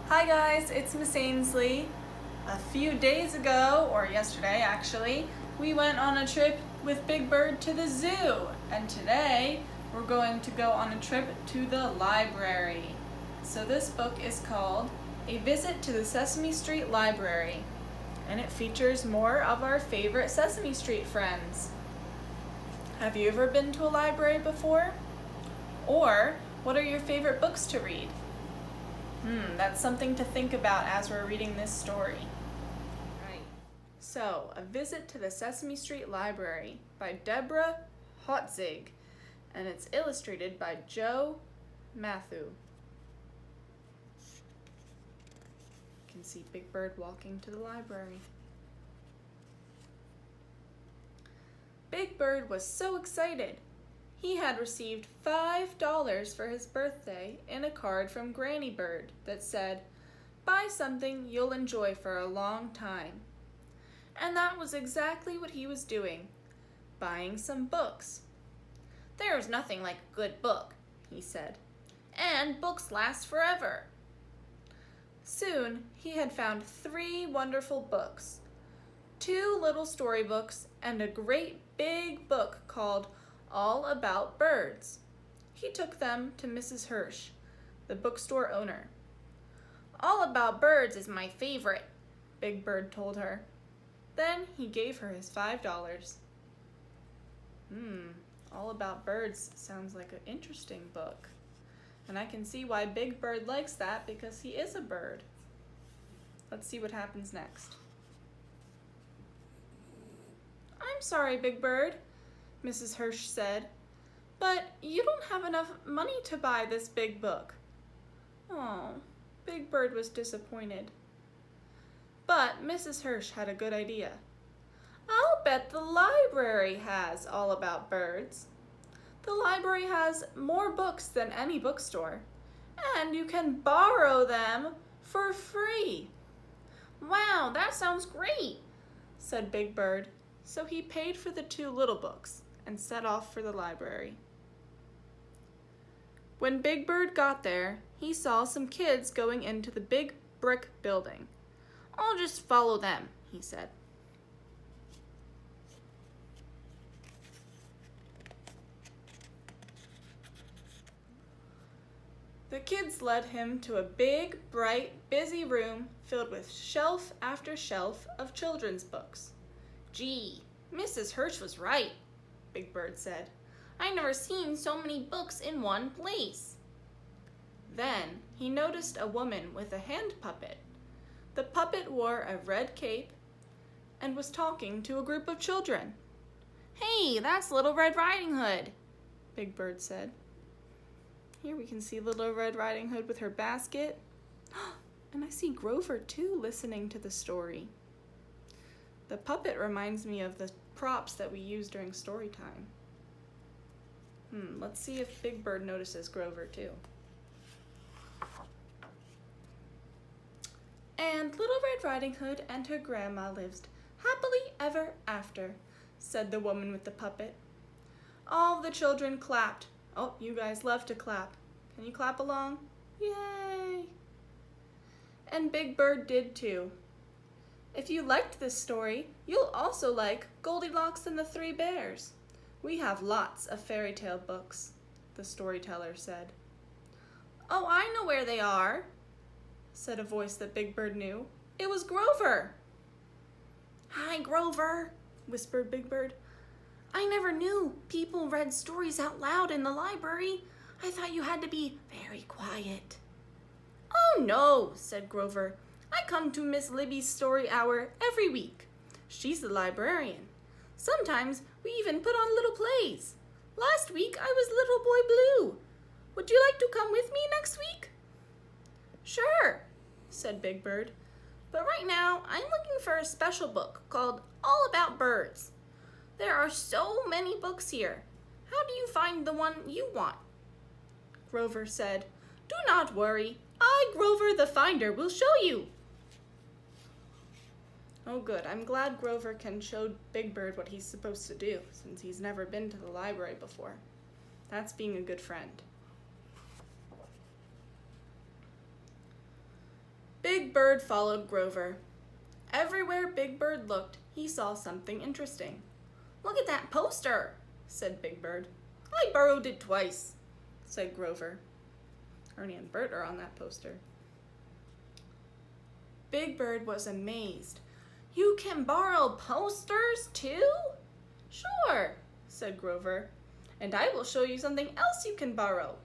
Hi guys, it's Miss Ainsley. A few days ago, or yesterday actually, we went on a trip with Big Bird to the zoo. And today, we're going to go on a trip to the library. So this book is called A Visit to the Sesame Street Library. And it features more of our favorite Sesame Street friends. Have you ever been to a library before? Or, what are your favorite books to read? That's something to think about as we're reading this story. Right. So, A Visit to the Sesame Street Library by Deborah Hotzig, and it's illustrated by Joe Matthew. You can see Big Bird walking to the library. Big Bird was so excited. He had received $5 for his birthday in a card from Granny Bird that said, "Buy something you'll enjoy for a long time." And that was exactly what he was doing, buying some books. "There is nothing like a good book," he said, "and books last forever." Soon he had found 3 wonderful books, 2 little storybooks, and a great big book called All About Birds. He took them to Mrs. Hirsch, the bookstore owner. "All About Birds is my favorite," Big Bird told her. Then he gave her his $5. All About Birds sounds like an interesting book. And I can see why Big Bird likes that because he is a bird. Let's see what happens next. "I'm sorry, Big Bird," Mrs. Hirsch said, "but you don't have enough money to buy this big book." Oh, Big Bird was disappointed. But Mrs. Hirsch had a good idea. "I'll bet the library has All About Birds. The library has more books than any bookstore, and you can borrow them for free." "Wow, that sounds great," said Big Bird. So he paid for the 2 little books and set off for the library. When Big Bird got there, he saw some kids going into the big brick building. "I'll just follow them," he said. The kids led him to a big, bright, busy room filled with shelf after shelf of children's books. "Gee, Mrs. Hirsch was right," Big Bird said. "I never seen so many books in one place." Then he noticed a woman with a hand puppet. The puppet wore a red cape and was talking to a group of children. "Hey, that's Little Red Riding Hood," Big Bird said. Here we can see Little Red Riding Hood with her basket. And I see Grover too listening to the story. The puppet reminds me of the props that we use during story time. Let's see if Big Bird notices Grover too. "And Little Red Riding Hood and her grandma lived happily ever after," said the woman with the puppet. All the children clapped. Oh, you guys love to clap. Can you clap along? Yay! And Big Bird did too. If you liked this story, you'll also like Goldilocks and the 3 Bears. We have lots of fairy tale books, the storyteller said. "Oh, I know where they are," said a voice that Big Bird knew. It was Grover. "Hi, Grover," whispered Big Bird. "I never knew people read stories out loud in the library. I thought you had to be very quiet." "Oh, no," said Grover. "I come to Miss Libby's story hour every week. She's the librarian. Sometimes we even put on little plays. Last week I was Little Boy Blue. Would you like to come with me next week?" "Sure," said Big Bird. "But right now I'm looking for a special book called All About Birds. There are so many books here. How do you find the one you want?" Grover said, "Do not worry. I, Grover the Finder, will show you." Oh good, I'm glad Grover can show Big Bird what he's supposed to do, since he's never been to the library before. That's being a good friend. Big Bird followed Grover. Everywhere Big Bird looked, he saw something interesting. "Look at that poster," said Big Bird. "I borrowed it twice," said Grover. Ernie and Bert are on that poster. Big Bird was amazed. "You can borrow posters too?" "Sure," said Grover, "and I will show you something else you can borrow."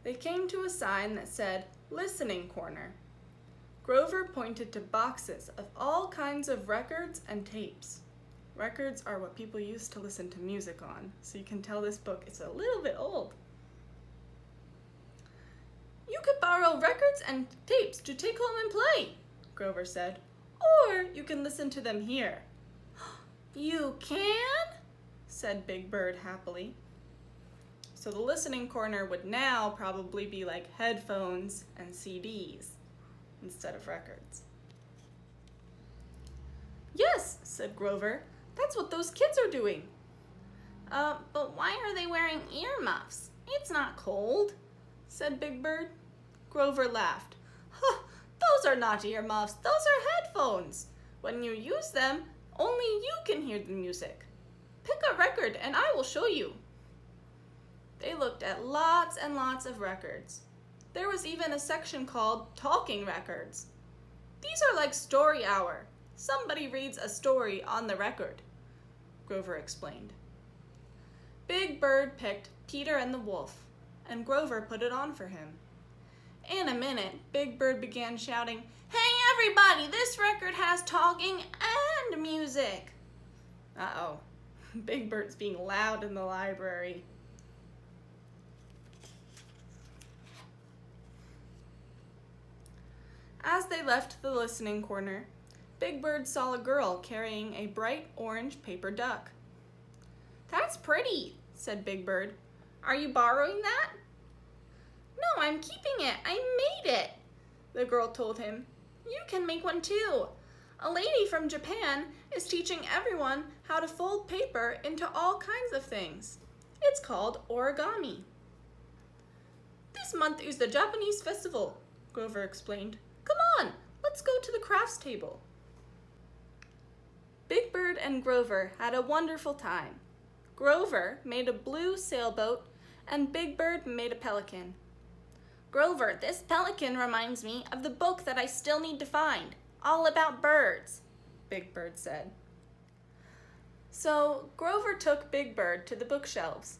They came to a sign that said, "Listening Corner." Grover pointed to boxes of all kinds of records and tapes. Records are what people used to listen to music on, so you can tell this book is a little bit old. "You could borrow records and tapes to take home and play," Grover said, "or you can listen to them here." "You can?" said Big Bird happily. So the listening corner would now probably be like headphones and CDs instead of records. "Yes," said Grover, "that's what those kids are doing." But why are they wearing earmuffs? It's not cold," said Big Bird. Grover laughed. "Huh, those are not earmuffs, those are headphones. When you use them, only you can hear the music. Pick a record and I will show you." They looked at lots and lots of records. There was even a section called Talking Records. "These are like story hour. Somebody reads a story on the record," Grover explained. Big Bird picked Peter and the Wolf, and Grover put it on for him. In a minute, Big Bird began shouting, "Hey everybody, this record has talking and music." Uh-oh, Big Bird's being loud in the library. As they left the listening corner, Big Bird saw a girl carrying a bright orange paper duck. "That's pretty," said Big Bird. "Are you borrowing that?" "No, I'm keeping it. I made it," the girl told him. "You can make one too. A lady from Japan is teaching everyone how to fold paper into all kinds of things. It's called origami." "This month is the Japanese festival," Grover explained. "Come on, let's go to the crafts table." Big Bird and Grover had a wonderful time. Grover made a blue sailboat, and Big Bird made a pelican. "Grover, this pelican reminds me of the book that I still need to find, all about birds," Big Bird said. So Grover took Big Bird to the bookshelves.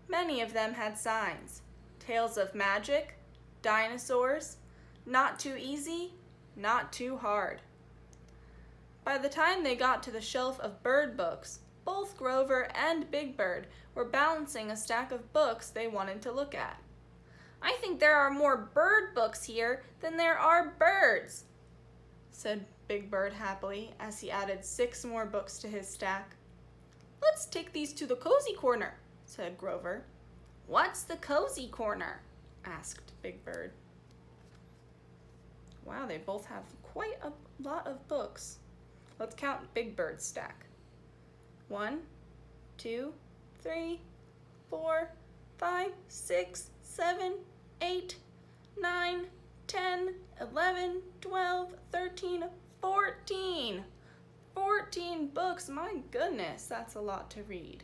Many of them had signs: tales of magic, dinosaurs, not too easy, not too hard. By the time they got to the shelf of bird books, both Grover and Big Bird were balancing a stack of books they wanted to look at. "I think there are more bird books here than there are birds," said Big Bird happily as he added 6 more books to his stack. "Let's take these to the cozy corner," said Grover. "What's the cozy corner?" asked Big Bird. Wow, they both have quite a lot of books. Let's count Big Bird's stack. 1, 2, 3, 4, 5, 6, 7, 8, 9, 10, 11, 12, 13, 14. 14 books, my goodness, that's a lot to read.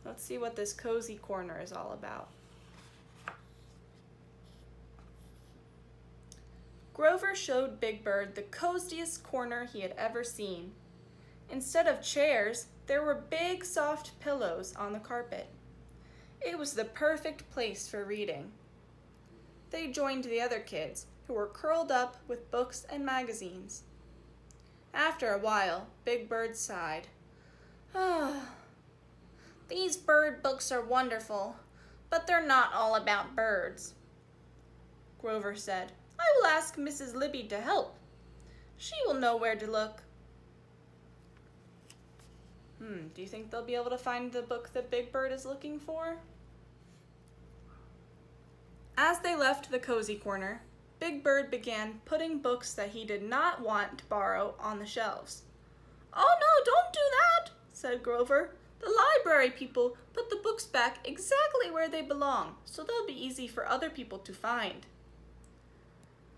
Let's see what this cozy corner is all about. Grover showed Big Bird the coziest corner he had ever seen. Instead of chairs, there were big soft pillows on the carpet. It was the perfect place for reading. They joined the other kids, who were curled up with books and magazines. After a while, Big Bird sighed. "Ah, these bird books are wonderful, but they're not all about birds." Grover said, "I will ask Mrs. Libby to help. She will know where to look." Do you think they'll be able to find the book that Big Bird is looking for? As they left the cozy corner, Big Bird began putting books that he did not want to borrow on the shelves. "Oh no, don't do that," said Grover. "The library people put the books back exactly where they belong, so they'll be easy for other people to find."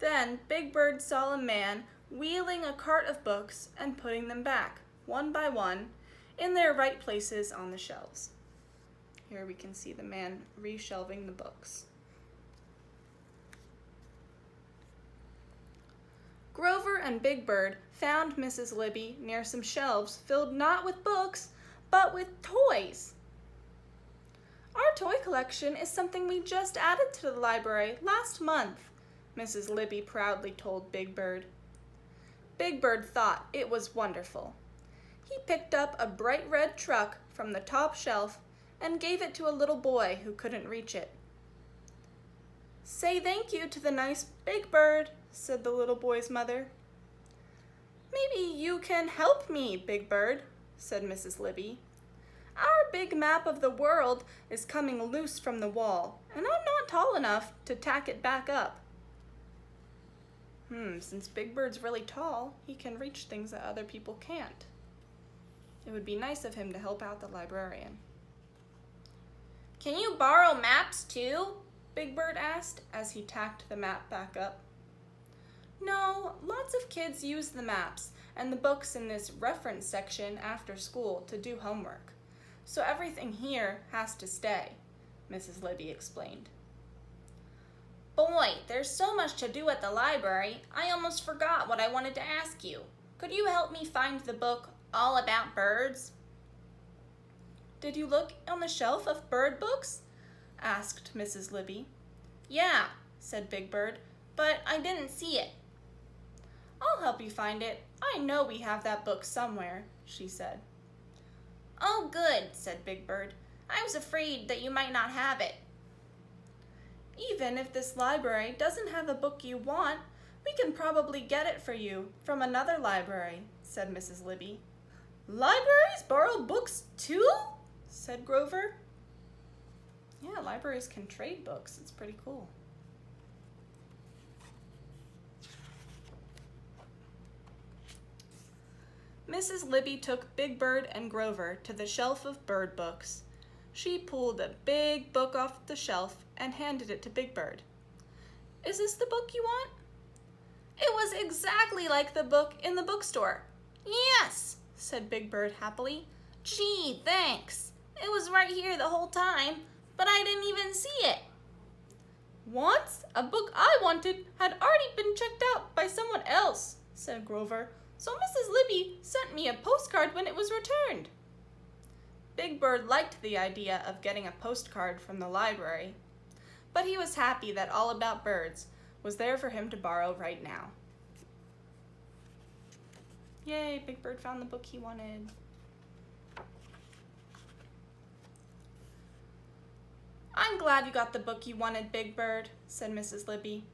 Then Big Bird saw a man wheeling a cart of books and putting them back, one by one, in their right places on the shelves. Here we can see the man reshelving the books. Grover and Big Bird found Mrs. Libby near some shelves filled not with books, but with toys. Our toy collection is something we just added to the library last month, Mrs. Libby proudly told Big Bird. Big Bird thought it was wonderful. He picked up a bright red truck from the top shelf and gave it to a little boy who couldn't reach it. "Say thank you to the nice Big Bird," said the little boy's mother. "Maybe you can help me, Big Bird," said Mrs. Libby. "Our big map of the world is coming loose from the wall, and I'm not tall enough to tack it back up." Since Big Bird's really tall, he can reach things that other people can't. It would be nice of him to help out the librarian. "Can you borrow maps too?" Big Bird asked as he tacked the map back up. "No, lots of kids use the maps and the books in this reference section after school to do homework, so everything here has to stay," Mrs. Libby explained. "Boy, there's so much to do at the library, I almost forgot what I wanted to ask you. Could you help me find the book All About Birds?" "Did you look on the shelf of bird books?" asked Mrs. Libby. "Yeah," said Big Bird, "but I didn't see it." "I'll help you find it. I know we have that book somewhere," she said. "Oh, good," said Big Bird. "I was afraid that you might not have it." "Even if this library doesn't have a book you want, we can probably get it for you from another library," said Mrs. Libby. "Libraries borrow books too?" said Grover. Yeah, libraries can trade books. It's pretty cool. Mrs. Libby took Big Bird and Grover to the shelf of bird books. She pulled a big book off the shelf and handed it to Big Bird. "Is this the book you want?" "It was exactly like the book in the bookstore." "Yes," said Big Bird happily. "Gee, thanks. It was right here the whole time, but I didn't even see it." "Once, a book I wanted had already been checked out by someone else," said Grover, "so Mrs. Libby sent me a postcard when it was returned." Big Bird liked the idea of getting a postcard from the library, but he was happy that All About Birds was there for him to borrow right now. Yay, Big Bird found the book he wanted. "I'm glad you got the book you wanted, Big Bird," said Mrs. Libby.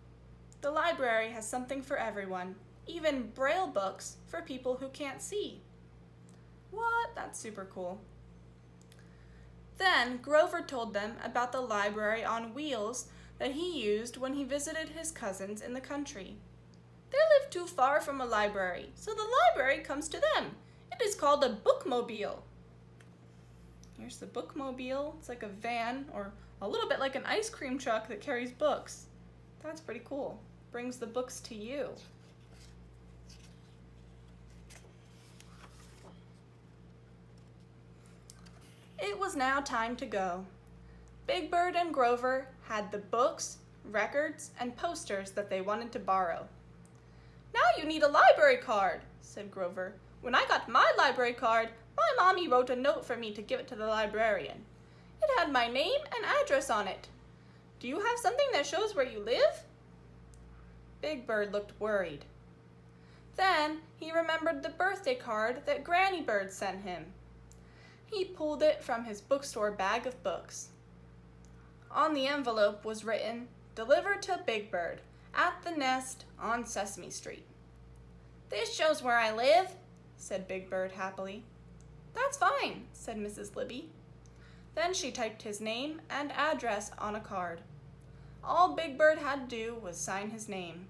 "The library has something for everyone, even Braille books for people who can't see." What? That's super cool. Then Grover told them about the library on wheels that he used when he visited his cousins in the country. "They live too far from a library, so the library comes to them. It is called a bookmobile." Here's the bookmobile. It's like a van, or a little bit like an ice cream truck that carries books. That's pretty cool. Brings the books to you. It was now time to go. Big Bird and Grover had the books, records, and posters that they wanted to borrow. "Now you need a library card," said Grover. "When I got my library card, my mommy wrote a note for me to give it to the librarian. It had my name and address on it. Do you have something that shows where you live?" Big Bird looked worried. Then he remembered the birthday card that Granny Bird sent him. He pulled it from his bookstore bag of books. On the envelope was written, "Delivered to Big Bird, at the Nest on Sesame Street." "This shows where I live," said Big Bird happily. "That's fine," said Mrs. Libby. Then she typed his name and address on a card. All Big Bird had to do was sign his name.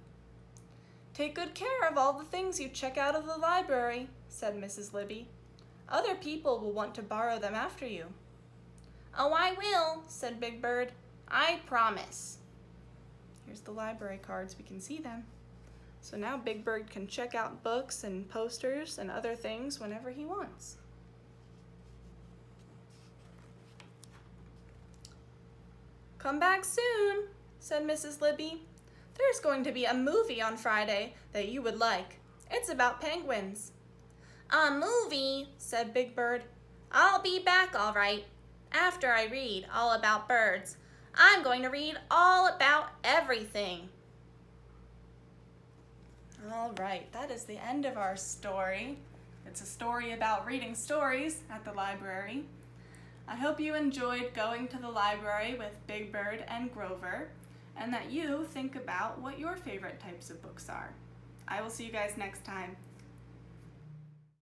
"Take good care of all the things you check out of the library," said Mrs. Libby. "Other people will want to borrow them after you." "Oh, I will," said Big Bird. "I promise." Here's the library cards, we can see them. So now Big Bird can check out books and posters and other things whenever he wants. "Come back soon," said Mrs. Libby. "There's going to be a movie on Friday that you would like. It's about penguins." "A movie," said Big Bird. "I'll be back all right. After I read all about birds, I'm going to read all about everything." All right, that is the end of our story. It's a story about reading stories at the library. I hope you enjoyed going to the library with Big Bird and Grover, and that you think about what your favorite types of books are. I will see you guys next time.